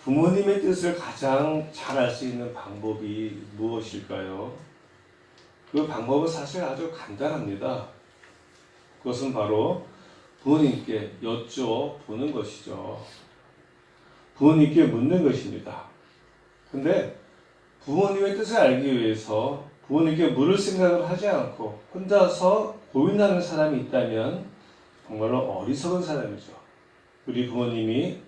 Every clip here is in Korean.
부모님의 뜻을 가장 잘 알 수 있는 방법이 무엇일까요? 그 방법은 사실 아주 간단합니다. 그것은 바로 부모님께 여쭤보는 것이죠. 부모님께 묻는 것입니다. 근데 부모님의 뜻을 알기 위해서 부모님께 물을 생각을 하지 않고 혼자서 고민하는 사람이 있다면 정말로 어리석은 사람이죠. 우리 부모님이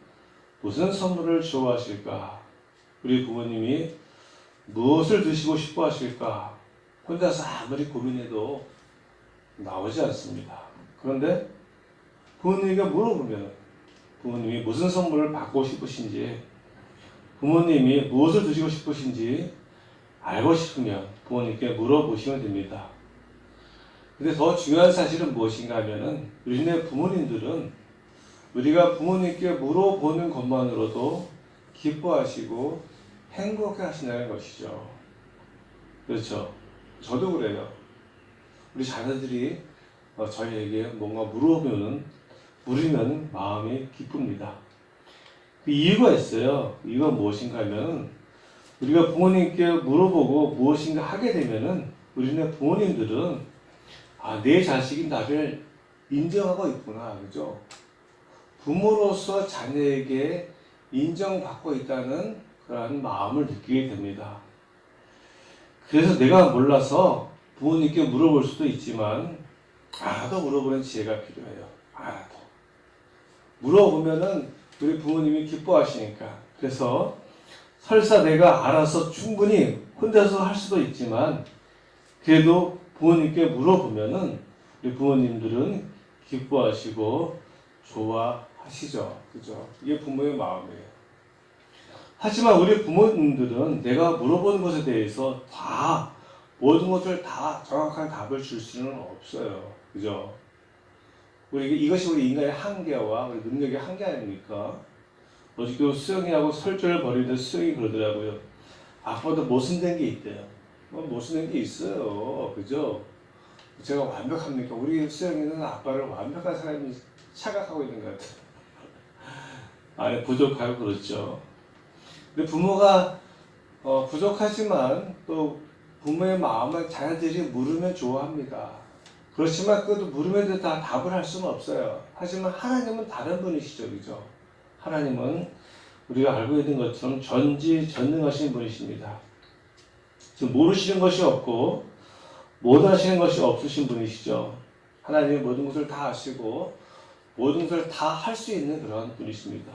무슨 선물을 좋아하실까? 우리 부모님이 무엇을 드시고 싶어 하실까? 혼자서 아무리 고민해도 나오지 않습니다. 그런데 부모님에게 물어보면 부모님이 무슨 선물을 받고 싶으신지, 부모님이 무엇을 드시고 싶으신지 알고 싶으면 부모님께 물어보시면 됩니다. 근데 더 중요한 사실은 무엇인가 하면은 우리네 부모님들은 우리가 부모님께 물어보는 것만으로도 기뻐하시고 행복해 하신다는 것이죠. 그렇죠. 저도 그래요. 우리 자녀들이 저희에게 뭔가 물으면 마음이 기쁩니다. 그 이유가 있어요. 이유가 무엇인가 하면 우리가 부모님께 물어보고 무엇인가 하게 되면은 우리네 부모님들은 내 자식이 나를 인정하고 있구나. 그죠? 부모로서 자녀에게 인정받고 있다는 그런 마음을 느끼게 됩니다. 그래서 내가 몰라서 부모님께 물어볼 수도 있지만 알아도 물어보는 지혜가 필요해요. 알아도. 물어보면은 우리 부모님이 기뻐하시니까. 그래서 설사 내가 알아서 충분히 혼자서 할 수도 있지만 그래도 부모님께 물어보면은 우리 부모님들은 기뻐하시고 좋아하시죠. 그죠? 이게 부모의 마음이에요. 하지만 우리 부모님들은 내가 물어보는 것에 대해서 모든 것을 다 정확한 답을 줄 수는 없어요. 그죠? 이것이 우리 인간의 한계와 우리 능력의 한계 아닙니까? 어저께도 수영이하고 설전을 벌이는데 수영이 그러더라고요. 아빠도 모순된 게 있대요. 모순된 게 있어요. 그죠? 제가 완벽합니까? 우리 수영이는 아빠를 완벽한 사람이 착각하고 있는 것 같아요. 부족하고 그렇죠. 근데 부모가 부족하지만 또 부모의 마음을 자녀들이 물으면 좋아합니다. 그렇지만 그것도 물으면 다 답을 할 수는 없어요. 하지만 하나님은 다른 분이시죠. 그죠? 하나님은 우리가 알고 있는 것처럼 전지전능하신 분이십니다. 지금 모르시는 것이 없고 못하시는 것이 없으신 분이시죠. 하나님은 모든 것을 다 아시고 모든 것을 다 할 수 있는 그런 분이십니다.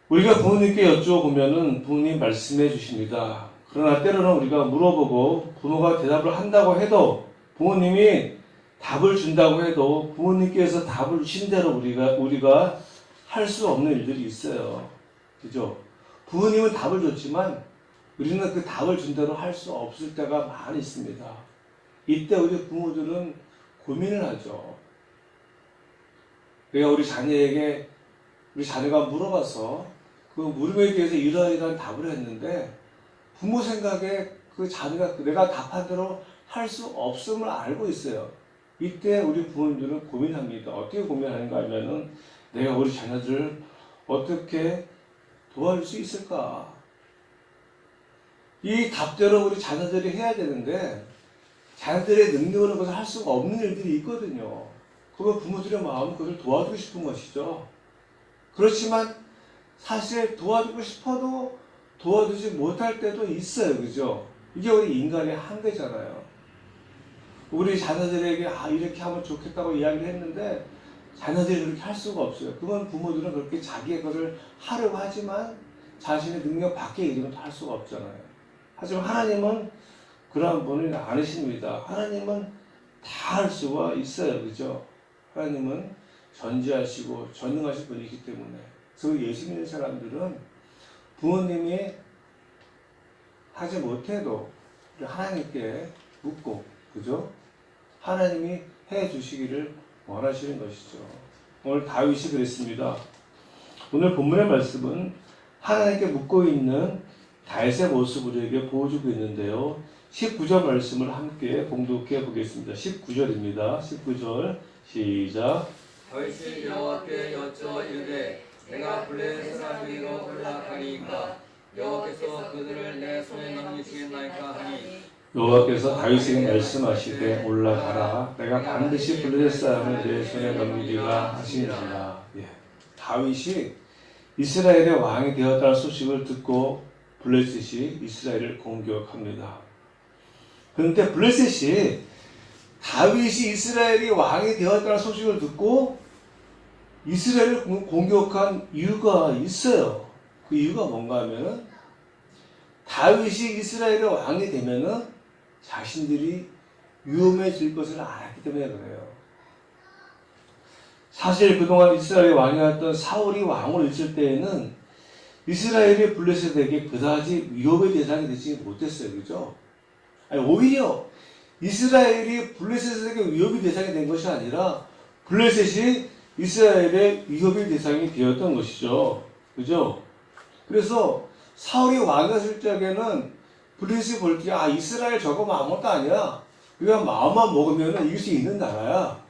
우리가 부모님께 여쭤보면은 부모님 말씀해 주십니다. 그러나 때로는 우리가 물어보고 부모가 대답을 한다고 해도 부모님이 답을 준다고 해도 부모님께서 답을 주신 대로 우리가 할 수 없는 일들이 있어요. 그죠? 부모님은 답을 줬지만 우리는 그 답을 준 대로 할 수 없을 때가 많이 있습니다. 이때 우리 부모들은 고민을 하죠. 그러니까 우리 자녀가 물어봐서 그 물음에 대해서 이러이러한 답을 했는데 부모 생각에 그 자녀가 내가 답한 대로 할 수 없음을 알고 있어요. 이때 우리 부모님들은 고민합니다. 어떻게 고민하는가 하면은 내가 우리 자녀들을 어떻게 도와줄 수 있을까? 이 답대로 우리 자녀들이 해야 되는데 자녀들의 능력으로 그것을 할 수가 없는 일들이 있거든요. 그건 부모들의 마음은 그것을 도와주고 싶은 것이죠. 그렇지만 사실 도와주고 싶어도 도와주지 못할 때도 있어요. 그죠? 이게 우리 인간의 한계잖아요. 우리 자녀들에게 이렇게 하면 좋겠다고 이야기를 했는데 자녀들이 그렇게 할 수가 없어요. 그건 부모들은 그렇게 자기의 것을 하려고 하지만 자신의 능력 밖에 이르면 할 수가 없잖아요. 하지만 하나님은 그러한 분이 아니십니다. 하나님은 다 할 수가 있어요. 그죠? 하나님은 전지하시고 전능하신 분이기 때문에. 그래서 예수 믿는 사람들은 부모님이 하지 못해도 하나님께 묻고, 그죠? 하나님이 해 주시기를 원하시는 것이죠. 오늘 다윗이 그랬습니다. 오늘 본문의 말씀은 하나님께 묻고 있는 다윗의 모습을 우리에게 보여주고 있는데요. 19절 말씀을 함께 공독해 보겠습니다. 19절입니다. 19절 시작. 다윗이 여호와께 여쭈어 이르되 내가 블레셋 하였나이까. 여호와께서 그들을 내 손에 넘기시겠나이까 하니 여호와께서 다윗에게 말씀하시되 올라가라 내가 반드시 블레셋 사람을 내 손에 넘기리라 하시니라. 예. 다윗이 이스라엘의 왕이 되었다는 소식을 듣고 블레셋이 이스라엘을 공격합니다. 그런데 블레셋이 다윗이 이스라엘이 왕이 되었다는 소식을 듣고 이스라엘을 공격한 이유가 있어요. 그 이유가 뭔가 하면은 다윗이 이스라엘의 왕이 되면은 자신들이 위험해질 것을 알았기 때문에 그래요. 사실 그동안 이스라엘의 왕이었던 사울이 왕으로 있을 때에는 이스라엘이 블레셋에게 그다지 위협의 대상이 되지 못했어요. 그죠? 아니, 오히려 이스라엘이 블레셋에게 위협의 대상이 된 것이 아니라 블레셋이 이스라엘의 위협의 대상이 되었던 것이죠. 그죠? 그래서 사울이 왕이었을 적에는 블레셋이 볼 때 이스라엘 저거 아무것도 아니야. 우리가 마음만 먹으면 이길 수 있는 나라야.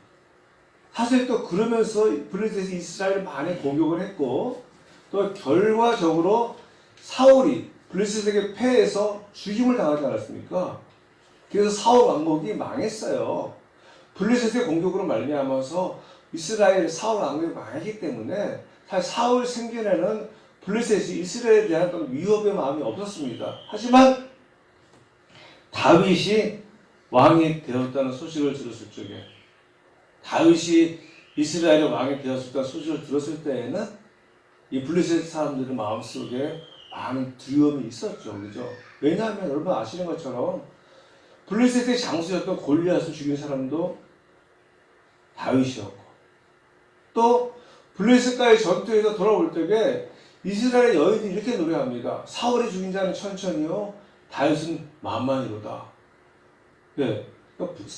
사실 또 그러면서 블레셋이 이스라엘을 많이 공격을 했고 또 결과적으로 사울이 블레셋에게 패해서 죽임을 당하지 않았습니까? 그래서 사울 왕국이 망했어요. 블레셋의 공격으로 말미암아서 이스라엘 사울 왕국이 망했기 때문에 사실 사울 생전에는 블레셋이 이스라엘에 대한 어떤 위협의 마음이 없었습니다. 하지만 다윗이 왕이 되었다는 소식을 들었을 적에 다윗이 이스라엘의 왕이 되었다는 소식을 들었을 때에는 이 블레셋 사람들의 마음속에 많은 두려움이 있었죠. 그죠? 왜냐하면 여러분 아시는 것처럼 블레셋의 장수였던 골리앗을 죽인 사람도 다윗이었고 또 블레셋과의 전투에서 돌아올 때에 이스라엘 여인이 이렇게 노래합니다. 사울이 죽인 자는 천천히요 다윗은 만만히로다. 네.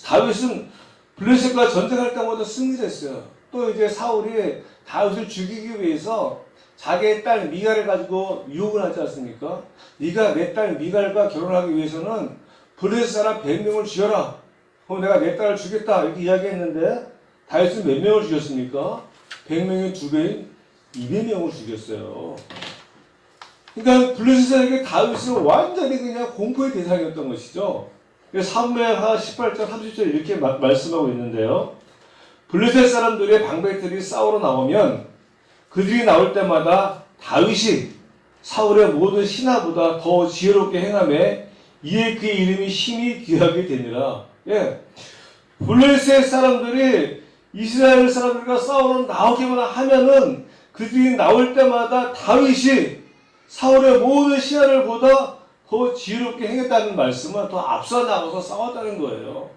다윗은 블레셋과 전쟁할 때마다 승리를 했어요. 또 이제 사울이 다윗을 죽이기 위해서 자기의 딸 미갈을 가지고 유혹을 하지 않습니까? 네가 내 딸 미갈과 결혼하기 위해서는 블레셋 사람 100명을 죽여라. 그럼 내가 내 딸을 죽였다. 이렇게 이야기했는데 다윗은 몇 명을 죽였습니까? 100명의 2배인 200명을 죽였어요. 그러니까 블레셋에게 다윗은 완전히 그냥 공포의 대상이었던 것이죠. 사무엘하 18장 30절 이렇게 말씀하고 있는데요. 블레셋 사람들의 방백들이 싸우러 나오면 그들이 나올 때마다 다윗이 사울의 모든 신하보다 더 지혜롭게 행하며 이에 그의 이름이 힘이 귀하게 되니라. 예. 블레셋 사람들이 이스라엘 사람들과 싸우러 나오기만 하면은 그들이 나올 때마다 다윗이 사울의 모든 신하를 보다 더 지혜롭게 행했다는 말씀은 더 앞서 나가서 싸웠다는 거예요.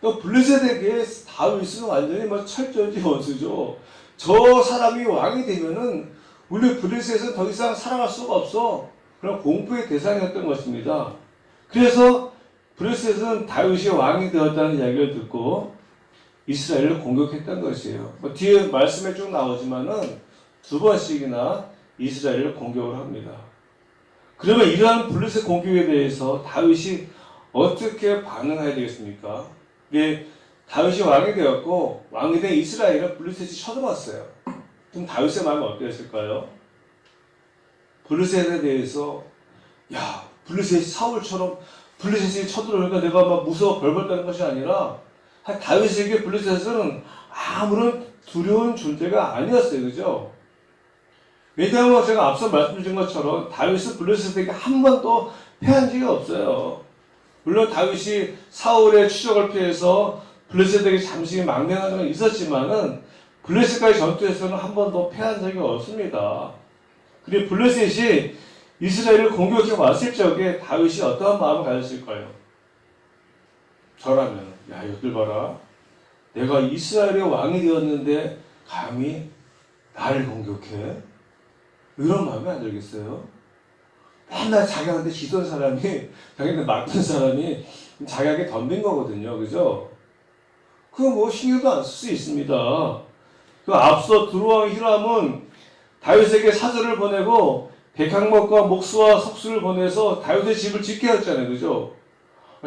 또 블레셋에게 다윗은 완전히 철저히 원수죠. 저 사람이 왕이 되면은 우리 블레셋은 더 이상 살아갈 수가 없어. 그런 공포의 대상이었던 것입니다. 그래서 블레셋은 다윗이 왕이 되었다는 이야기를 듣고 이스라엘을 공격했던 것이에요. 뒤에 말씀에 쭉 나오지만은 2번씩이나 이스라엘을 공격을 합니다. 그러면 이러한 블레셋 공격에 대해서 다윗이 어떻게 반응해야 되겠습니까? 예, 다윗이 왕이 되었고 왕이 된 이스라엘을 블레셋이 쳐들어왔어요. 그럼 다윗의 마음이 어땠을까요? 블레셋에 대해서 블레셋이 사울처럼 블레셋이 쳐들어오니까 내가 막 무서워 벌벌 떠는 것이 아니라 다윗에게 블레셋은 아무런 두려운 존재가 아니었어요. 그죠? 왜냐하면 제가 앞서 말씀드린 것처럼 다윗은 블레셋에게 한 번도 패한 적이 없어요. 물론 다윗이 사울의 추적을 피해서 블레셋에게 잠시 망명하는 건 있었지만은 블레셋과의 전투에서는 한 번도 패한 적이 없습니다. 그리고 블레셋이 이스라엘을 공격해 왔을 적에 다윗이 어떠한 마음을 가졌을까요? 저라면 이것들 봐라. 내가 이스라엘의 왕이 되었는데 감히 나를 공격해? 이런 마음이 안 들겠어요? 맨날 자기한테 지던 사람이, 자기한테 맞던 사람이 자기에게 덤빈 거거든요. 그죠? 그거 신경도 안 쓸 수 있습니다. 그 앞서 두루왕 히람은 다윗에게 사절을 보내고 백항목과 목수와 석수를 보내서 다윗의 집을 짓게 했잖아요. 그죠?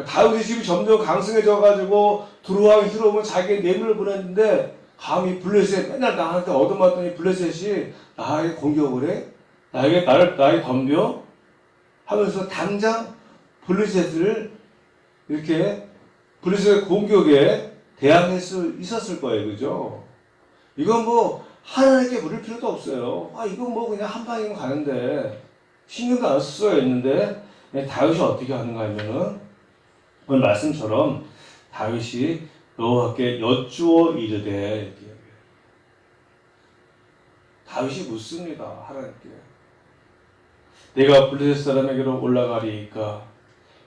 다윗의 집이 점점 강성해져가지고 두루왕 히람은 자기의 뇌물을 보냈는데 감히 블레셋 맨날 나한테 얻어맞더니 블레셋이 나에게 공격을 해? 나에게 덤벼? 하면서 당장 블레셋을 이렇게 블레셋의 공격에 대항할 수 있었을 거예요. 그죠? 이건 뭐 하나님께 물을 필요도 없어요. 이건 뭐 그냥 한 방이면 가는데 신경도 안 쓸 수가 있는데 다윗이 어떻게 하는가 하면은 오늘 말씀처럼 다윗이 여호와께 여쭈어 이르되 이렇게 얘기해요. 다윗이 묻습니다. 하나님께. 내가 블레셋 사람에게로 올라가리이까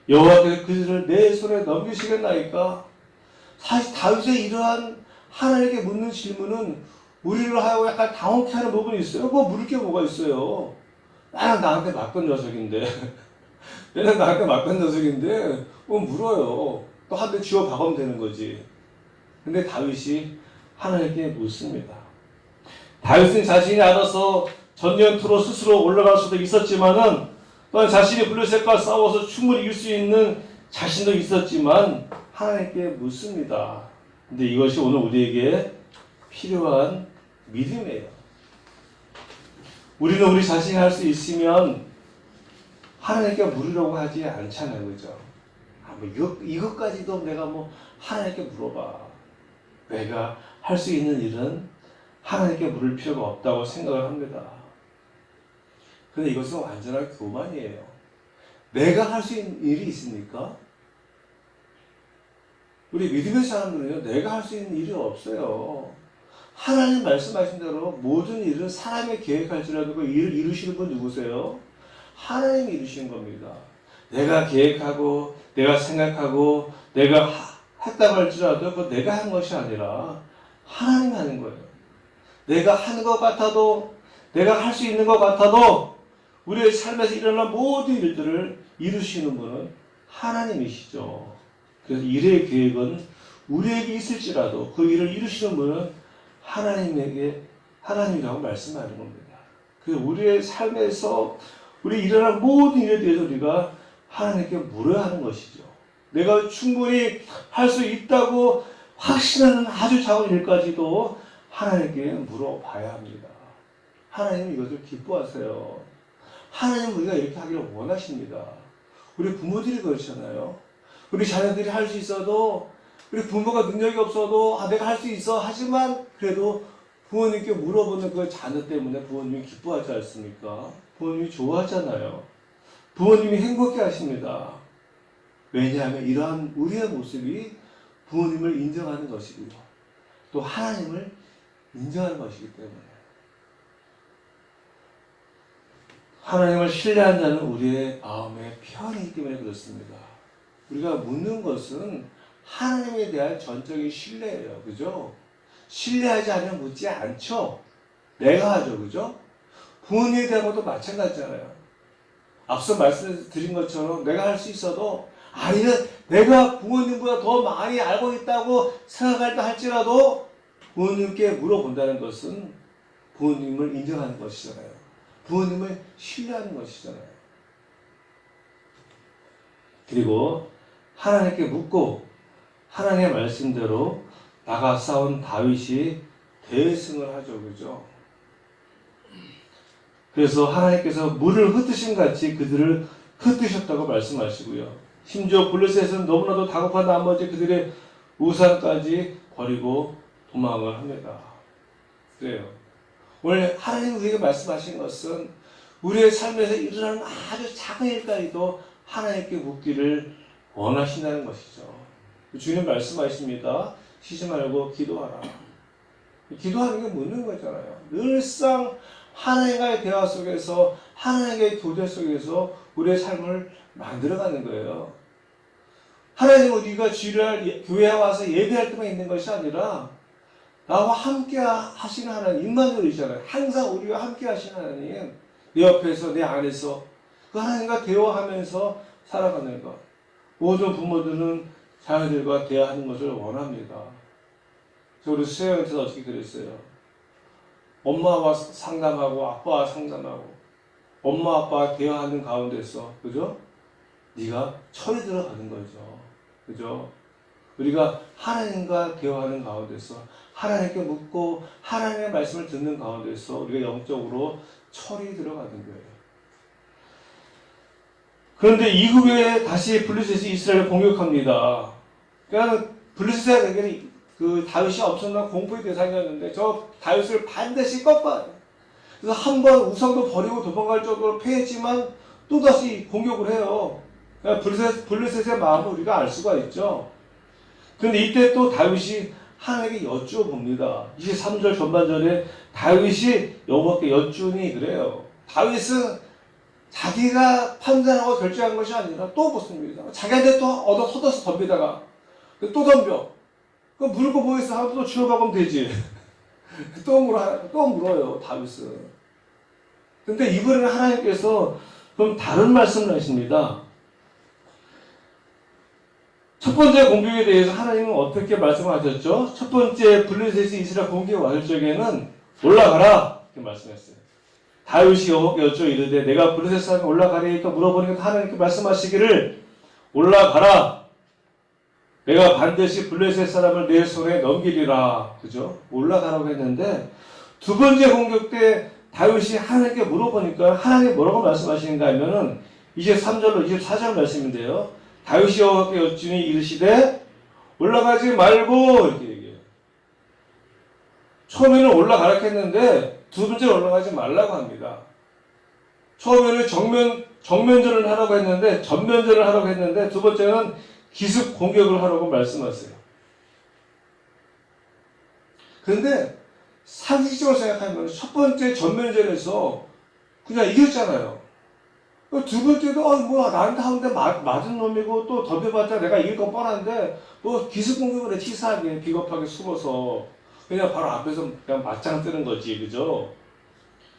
여호와께서 그들을 내 손에 넘기시겠나이까. 사실 다윗의 이러한 하나님께 묻는 질문은 우리를 하여 약간 당혹해 하는 부분이 있어요. 뭐 물을 게 뭐가 있어요. 나한테 맡건 녀석인데 얘는 나한테 맡건 녀석인데 뭐 물어요. 또 한 대 쥐어 박으면 되는 거지. 근데 다윗이 하나님께 묻습니다. 다윗은 자신이 알아서 전쟁터로 스스로 올라갈 수도 있었지만은 또한 자신이 블레셋과 싸워서 충분히 이길 수 있는 자신도 있었지만 하나님께 묻습니다. 근데 이것이 오늘 우리에게 필요한 믿음이에요. 우리는 우리 자신이 할 수 있으면 하나님께 물으려고 하지 않잖아요. 그죠? 이것까지도 내가 뭐 하나님께 물어봐. 내가 할 수 있는 일은 하나님께 물을 필요가 없다고 생각을 합니다. 근데 이것은 완전한 교만이에요. 내가 할 수 있는 일이 있습니까? 우리 믿음의 사람들은요, 내가 할 수 있는 일이 없어요. 하나님 말씀하신 대로 모든 일은 사람의 계획할지라도 그 일을 이루시는 분 누구세요? 하나님이 이루시는 겁니다. 내가 계획하고, 내가 생각하고, 내가 했다고 할지라도 그 내가 한 것이 아니라 하나님이 하는 거예요. 내가 하는 것 같아도, 내가 할 수 있는 것 같아도 우리의 삶에서 일어난 모든 일들을 이루시는 분은 하나님이시죠. 그래서 일의 계획은 우리에게 있을지라도 그 일을 이루시는 분은 하나님이라고 말씀하는 겁니다. 그 우리의 삶에서 우리 일어난 모든 일에 대해서 우리가 하나님께 물어야 하는 것이죠. 내가 충분히 할 수 있다고 확신하는 아주 작은 일까지도 하나님께 물어봐야 합니다. 하나님은 이것을 기뻐하세요. 하나님은 우리가 이렇게 하기를 원하십니다. 우리 부모들이 그렇잖아요. 우리 자녀들이 할 수 있어도, 우리 부모가 능력이 없어도 내가 할 수 있어 하지만 그래도 부모님께 물어보는 그 자녀 때문에 부모님이 기뻐하지 않습니까? 부모님이 좋아하잖아요. 부모님이 행복해 하십니다. 왜냐하면 이러한 우리의 모습이 부모님을 인정하는 것이고요. 또 하나님을 인정하는 것이기 때문에. 하나님을 신뢰한 자는 우리의 마음의 편이기 때문에 그렇습니다. 우리가 묻는 것은 하나님에 대한 전적인 신뢰예요. 그죠? 신뢰하지 않으면 묻지 않죠. 내가 하죠. 그죠? 부모님에 대한 것도 마찬가지잖아요. 앞서 말씀드린 것처럼 내가 할 수 있어도 아니면 내가 부모님보다 더 많이 알고 있다고 생각할다 할지라도 부모님께 물어본다는 것은 부모님을 인정하는 것이잖아요. 부모님을 신뢰하는 것이잖아요. 그리고 하나님께 묻고 하나님의 말씀대로 나가 싸운 다윗이 대승을 하죠. 그죠? 그래서 하나님께서 물을 흩으신 같이 그들을 흩으셨다고 말씀하시고요. 심지어 블레셋은 너무나도 다급한 나머지 그들의 우상까지 버리고 도망을 합니다. 그래요. 오늘 하나님 우리에게 말씀하신 것은 우리의 삶에서 일어나는 아주 작은 일까지도 하나님께 묻기를 원하신다는 것이죠. 주님 말씀하십니다. 쉬지 말고 기도하라. 기도하는 게 묻는 거잖아요. 늘상 하나님과의 대화 속에서 하나님과의 교제 속에서 우리의 삶을 만들어가는 거예요. 하나님은 우리가 주일날 교회에 와서 예배할 때만 있는 것이 아니라 나와 함께 하시는 하나님, 임마누엘이잖아요. 항상 우리와 함께 하시는 하나님, 내 옆에서 내 안에서 그 하나님과 대화하면서 살아가는 것. 모든 부모들은 자녀들과 대화하는 것을 원합니다. 저 우리 수영에서 어떻게 그랬어요? 엄마와 상담하고 아빠와 상담하고 엄마 아빠와 대화하는 가운데서 그죠? 네가 철이 들어가는 거죠. 그죠? 우리가 하나님과 대화하는 가운데서 하나님께 묻고 하나님의 말씀을 듣는 가운데서 우리가 영적으로 철이 들어가는 거예요. 그런데 이후에 다시 블레셋이 이스라엘을 공격합니다. 그러니까 블레셋에게는 그 다윗이 엄청난 공부의 대상이었는데 저 다윗을 반드시 꺾어야 돼. 그래서 한 번 우상도 버리고 도망갈 정도로 패했지만 또다시 공격을 해요. 그러니까 블레셋의 마음을 우리가 알 수가 있죠. 그런데 이때 또 다윗이 하나님에게 여쭈어 봅니다. 23절 전반절에 다윗이 여호와께 여쭈니 그래요. 다윗은 자기가 판단하고 결정한 것이 아니라 또 묻습니다. 자기한테 또 얻어서 덤비다가 또 덤벼. 그 물을 거 뭐 있어? 하나 또 주워박으면 되지. 또 물어요, 다윗은. 근데 이번에는 하나님께서 좀 다른 말씀을 하십니다. 첫 번째 공격에 대해서 하나님은 어떻게 말씀하셨죠? 첫 번째 블레셋이 이스라엘 공격에 왔을 적에는 올라가라 이렇게 말씀했어요. 다윗이 여호와께 여쭈어 이르되 내가 블레셋 사람이 올라가리까 물어보니까 하나님께 말씀하시기를 올라가라. 내가 반드시 블레셋 사람을 내 손에 넘기리라. 그죠? 올라가라고 했는데 두 번째 공격 때 다윗이 하나님께 물어보니까 하나님이 뭐라고 말씀하시는가 하면은 23절로 24절 말씀인데요. 다윗이 여호와께 여쭈니 이르시되 올라가지 말고 이렇게 얘기해요. 처음에는 올라가라 했는데 두 번째는 올라가지 말라고 합니다. 처음에는 정면전을 하라고 했는데 전면전을 하라고 했는데 두 번째는 기습 공격을 하라고 말씀하세요. 그런데 상식적으로 생각하면 첫 번째 전면전에서 그냥 이겼잖아요. 두 번째도 나한테 하는데 맞은 놈이고 또 덤벼봤자 내가 이길 건 뻔한데 뭐 기습 공격을 해 치사하게 비겁하게 숨어서 그냥 바로 앞에서 그냥 맞짱 뜨는 거지, 그죠?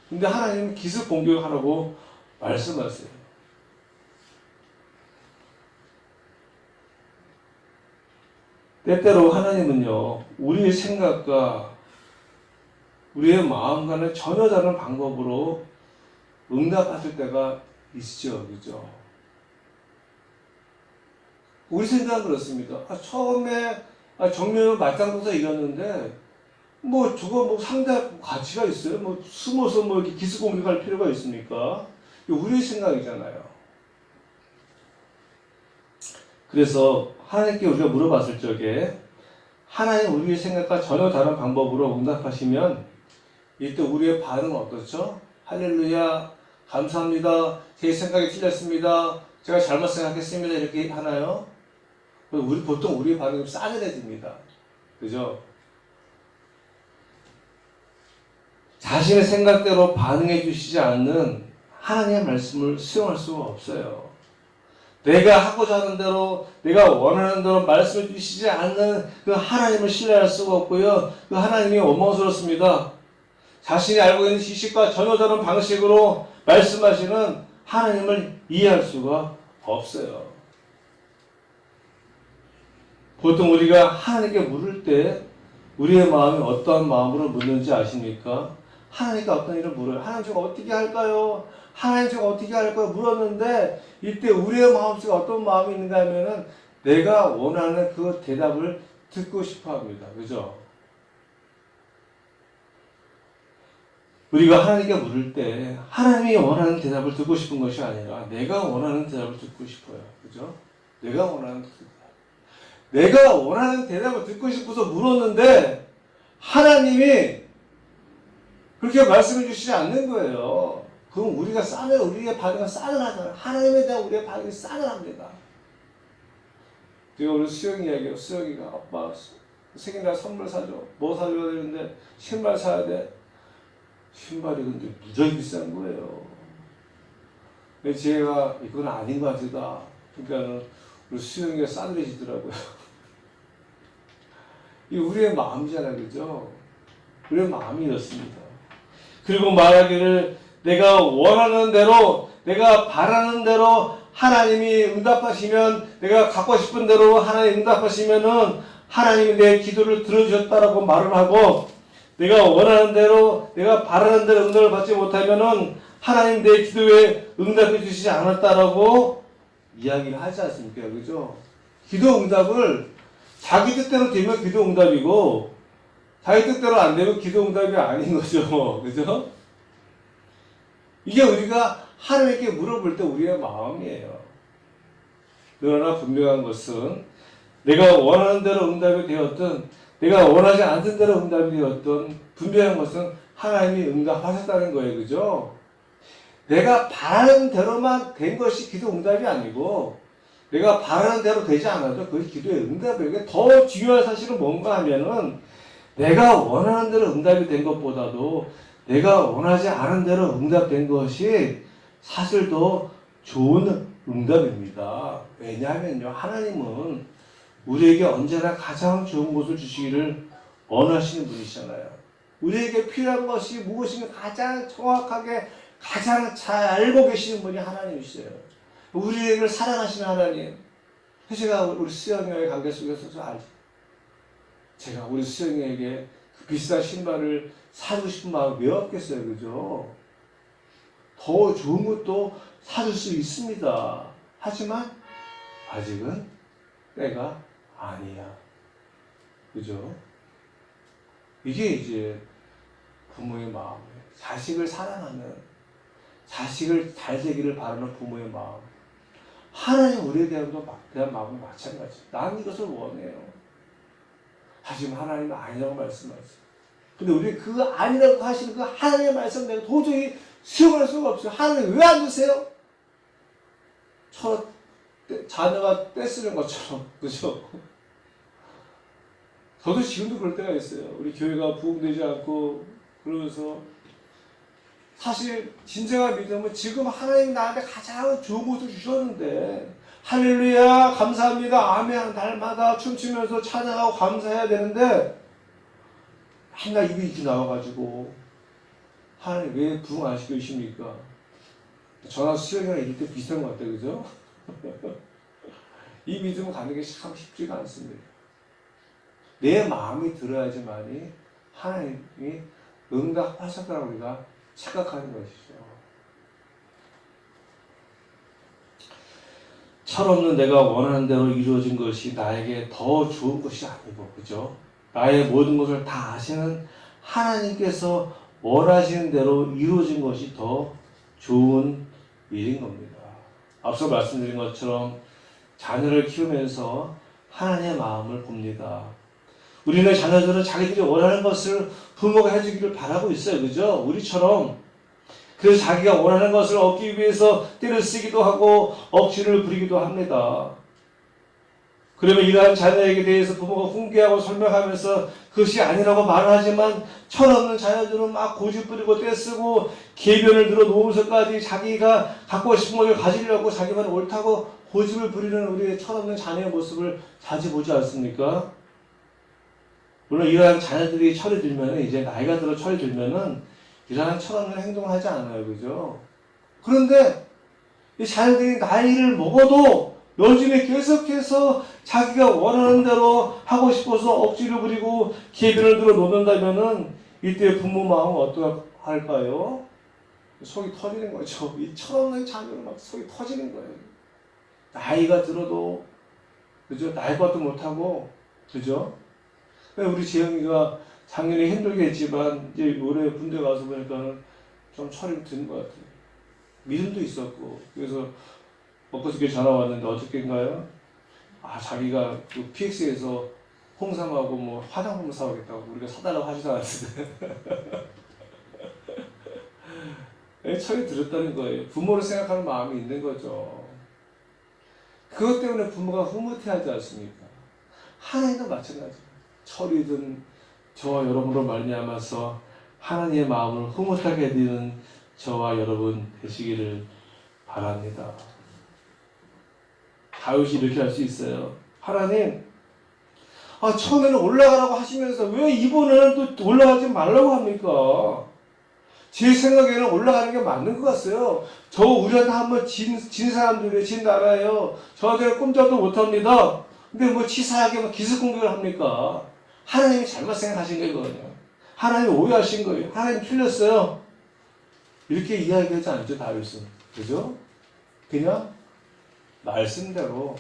근데 하나님은 기습 공격하라고 말씀하세요. 때때로 하나님은요, 우리의 생각과 우리의 마음과는 전혀 다른 방법으로 응답하실 때가 있죠, 그죠? 우리 생각은 그렇습니다. 처음에 정면으로 맞장구서 이겼는데 저거 상대할 가치가 있어요? 숨어서 이렇게 기습 공격할 필요가 있습니까? 우리의 생각이잖아요. 그래서 하나님께 우리가 물어봤을 적에 하나님 우리의 생각과 전혀 다른 방법으로 응답하시면 이때 우리의 반응은 어떻죠? 할렐루야, 감사합니다. 제 생각이 틀렸습니다. 제가 잘못 생각했습니다. 이렇게 하나요? 보통 우리의 반응은 싸늘해집니다. 그죠? 자신의 생각대로 반응해 주시지 않는 하나님의 말씀을 수용할 수가 없어요. 내가 하고자 하는 대로, 내가 원하는 대로 말씀해 주시지 않는 그 하나님을 신뢰할 수가 없고요. 그 하나님이 원망스럽습니다. 자신이 알고 있는 지식과 전혀 다른 방식으로 말씀하시는 하나님을 이해할 수가 없어요. 보통 우리가 하나님께 물을 때 우리의 마음이 어떠한 마음으로 묻는지 아십니까? 하나님께 어떤 일을 물어요. 하나님 제가 어떻게 할까요? 하나님 제가 어떻게 할까요? 물었는데 이때 우리의 마음속에 어떤 마음이 있는가 하면은 내가 원하는 그 대답을 듣고 싶어 합니다. 그죠? 우리가 하나님께 물을 때 하나님이 원하는 대답을 듣고 싶은 것이 아니라 내가 원하는 대답을 듣고 싶어요. 그죠? 내가 원하는 대답을 듣고 싶어서 물었는데 하나님이 그렇게 말씀해 주시지 않는 거예요. 그럼 우리의 반응은 싸늘하잖아요. 하나님에 대한 우리의 반응이 싸늘합니다. 제가 오늘 수영이 이야기해요. 수영이가 아빠 생일날 선물 사줘. 뭐 사줘야 되는데 신발 사야 돼. 신발이 근데 무지하게 비싼 거예요. 근데 제가 이건 아닌 것 같다. 그러니까 우리 수영이가 싸늘해지더라고요. 이 우리의 마음이잖아요, 그죠? 우리의 마음이 이렇습니다. 그리고 말하기를 내가 원하는 대로, 내가 바라는 대로 하나님이 응답하시면, 내가 갖고 싶은 대로 하나님 응답하시면은 하나님이 내 기도를 들어주셨다라고 말을 하고, 내가 원하는 대로, 내가 바라는 대로 응답을 받지 못하면은 하나님 내 기도에 응답해 주시지 않았다라고 이야기를 하지 않습니까? 그죠? 기도 응답을 자기 뜻대로 되면 기도 응답이고 자기 뜻대로 안 되면 기도 응답이 아닌 거죠. 그죠? 이게 우리가 하나님께 물어볼 때 우리의 마음이에요. 그러나 분명한 것은 내가 원하는 대로 응답이 되었든 내가 원하지 않던 대로 응답이 되었든 분명한 것은 하나님이 응답하셨다는 거예요. 그죠? 내가 바라는 대로만 된 것이 기도 응답이 아니고 내가 바라는 대로 되지 않아도 그것이 기도의 응답이에요. 이게 더 중요한 사실은 뭔가 하면은 내가 원하는 대로 응답이 된 것보다도 내가 원하지 않은 대로 응답된 것이 사실 더 좋은 응답입니다. 왜냐하면요, 하나님은 우리에게 언제나 가장 좋은 것을 주시기를 원하시는 분이시잖아요. 우리에게 필요한 것이 무엇인가 가장 정확하게 가장 잘 알고 계시는 분이 하나님이시죠. 우리를 사랑하시는 하나님. 제가 우리 수영이와의 관계 속에서 좀 알죠. 제가 우리 수영이에게 그 비싼 신발을 사주고 싶은 마음이 왜 없겠어요. 그죠? 더 좋은 것도 사줄 수 있습니다. 하지만 아직은 때가 아니야. 그죠? 이게 이제 부모의 마음이에요. 자식을 사랑하는, 자식을 잘 되기를 바라는 부모의 마음. 하나님 우리에 대한 마음은 마찬가지. 나는 이것을 원해요. 하지만 하나님은 아니라고 말씀하세요. 근데 우리 그 아니라고 하시는 그 하나님의 말씀 내가 도저히 수용할 수가 없어요. 하나님 왜 안 주세요? 자녀가 떼쓰는 것처럼. 그죠? 저도 지금도 그럴 때가 있어요. 우리 교회가 부흥되지 않고 그러면서 사실 진정한 믿음은 지금 하나님 나한테 가장 좋은 것을 주셨는데 할렐루야 감사합니다 아멘 날마다 춤추면서 찬양하고 감사해야 되는데 맨날 입이 이렇게 나와가지고 하나님 왜 부흥 안 시켜주십니까? 저나 수영이랑 이럴 때 비슷한 것 같아요. 그죠? 이 믿음을 갖는 게 참 쉽지가 않습니다. 내 마음이 들어야지만이 하나님이 응답하셨다고 우리가 착각하는 것이죠. 철없는 내가 원하는 대로 이루어진 것이 나에게 더 좋은 것이 아니고, 그죠? 나의 모든 것을 다 아시는 하나님께서 원하시는 대로 이루어진 것이 더 좋은 일인 겁니다. 앞서 말씀드린 것처럼 자녀를 키우면서 하나님의 마음을 봅니다. 우리는 자녀들은 자기들이 원하는 것을 부모가 해주기를 바라고 있어요. 그죠? 우리처럼. 그래서 자기가 원하는 것을 얻기 위해서 때를 쓰기도 하고 억지를 부리기도 합니다. 그러면 이러한 자녀에게 대해서 부모가 훈계하고 설명하면서 그것이 아니라고 말을 하지만 철없는 자녀들은 막 고집 부리고 떼쓰고 계변을 들어 놓으면서까지 자기가 갖고 싶은 것을 가지려고 자기만 옳다고 고집을 부리는 우리의 철없는 자녀의 모습을 자주 보지 않습니까? 물론 이러한 자녀들이 철이 들면 이제 나이가 들어 철이 들면은 이러한 철없는 행동을 하지 않아요. 그죠? 그런데 이 자녀들이 나이를 먹어도 여전히 계속해서 자기가 원하는 대로 하고 싶어서 억지를 부리고 계변을 들어 놓는다면은 이때 부모 마음은 어떡할까요? 속이 터지는 거죠. 이 철없는 자녀는 막 속이 터지는 거예요. 나이가 들어도 그죠? 나이 것도 못하고 그죠? 우리 재영이가 작년에 힘들게 했지만 이제 올해 군대 가서 보니까 좀 철이 드는 것 같아요. 믿음도 있었고 그래서 엊그저께 전화 왔는데 어저께인가요? 자기가 그 PX에서 홍삼하고 뭐 화장품 사오겠다고 우리가 사달라고 하지도 않았는데 철이 들었다는 거예요. 부모를 생각하는 마음이 있는 거죠. 그것 때문에 부모가 흐뭇해하지 않습니까? 하나님도 마찬가지예요. 철이 든 저와 여러분으로 말미암아서 하나님의 마음을 흐뭇하게 되는 저와 여러분 되시기를 바랍니다. 다윗이 이렇게 할 수 있어요. 하나님, 처음에는 올라가라고 하시면서 왜 이번에는 또 올라가지 말라고 합니까? 제 생각에는 올라가는 게 맞는 것 같아요. 우리한테 한번 진 사람들이에요. 진 나라예요. 저한테는 꼼짝도 못합니다. 근데 뭐 치사하게 기습 공격을 합니까? 하나님이 잘못 생각하신 거예요, 이거는요. 하나님이 오해하신 거예요. 하나님 틀렸어요. 이렇게 이야기하지 않죠, 다윗은. 그죠? 그냥 말씀대로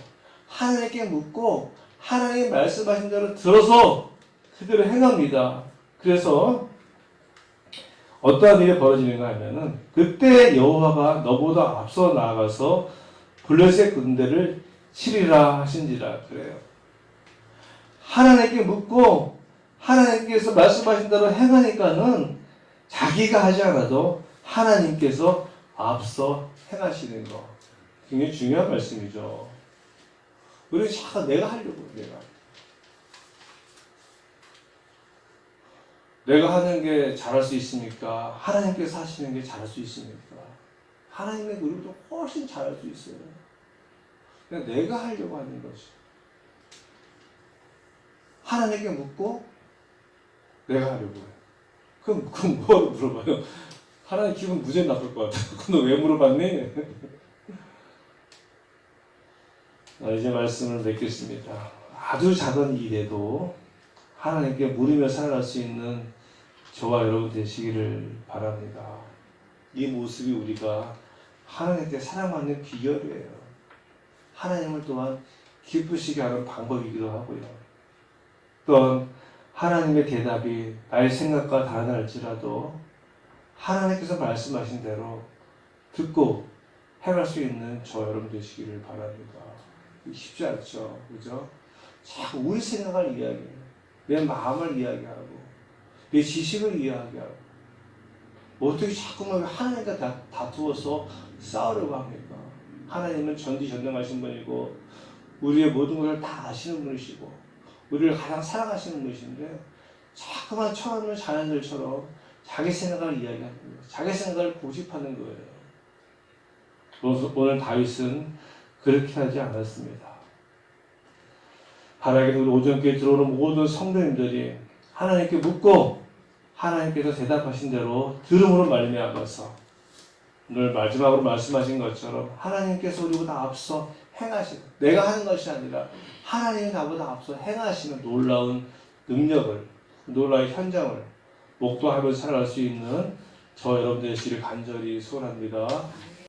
하나님께 묻고 하나님 말씀하신 대로 들어서 그대로 행합니다. 그래서 어떠한 일이 벌어지는가 하면은 그때 여호와가 너보다 앞서 나아가서 블레셋 군대를 치리라 하신지라 그래요. 하나님께 묻고 하나님께서 말씀하신 대로 행하니까는 자기가 하지 않아도 하나님께서 앞서 행하시는 거. 굉장히 중요한 말씀이죠. 우리는 자꾸 내가 하려고 내가 하는 게 잘할 수 있습니까? 하나님께서 하시는 게 잘할 수 있습니까? 하나님의 우리보다 훨씬 잘할 수 있어요. 그냥 내가 하려고 하는 것이. 하나님께 묻고 내가 하려고 해요. 그럼 뭐하러 물어봐요? 하나님 기분 무지하게 나쁠 것 같아요. 그럼 너 왜 물어봤니? 이제 말씀을 맺겠습니다. 아주 작은 일에도 하나님께 물으며 살아갈 수 있는 저와 여러분 되시기를 바랍니다. 이 모습이 우리가 하나님께 사랑받는 비결이에요. 하나님을 또한 기쁘시게 하는 방법이기도 하고요. 또한 하나님의 대답이 나의 생각과 다르다 할지라도 하나님께서 말씀하신 대로 듣고 행할 수 있는 저 여러분 되시기를 바랍니다. 쉽지 않죠. 그죠? 자꾸 우리 생각을 이야기해요. 내 마음을 이야기하고 내 지식을 이야기하고 어떻게 자꾸만 하나님과 다투어서 싸우려고 합니까? 하나님은 전지전능하신 분이고 우리의 모든 것을 다 아시는 분이시고 우리를 가장 사랑하시는 분이신데 자꾸만 처음에 자녀들처럼 자기 생각을 이야기하는 거예요. 자기 생각을 고집하는 거예요. 오늘 다윗은 그렇게 하지 않았습니다. 바라기는 우리 오전교회 들어오는 모든 성도님들이 하나님께 묻고 하나님께서 대답하신 대로 들음으로 말미암아서 오늘 마지막으로 말씀하신 것처럼 하나님께서 우리보다 앞서 행하시는, 내가 하는 것이 아니라 하나님이 나보다 앞서 행하시는 놀라운 능력을, 놀라운 현장을 목도하면서 살아갈 수 있는 저 여러분들의 시를 간절히 소원합니다.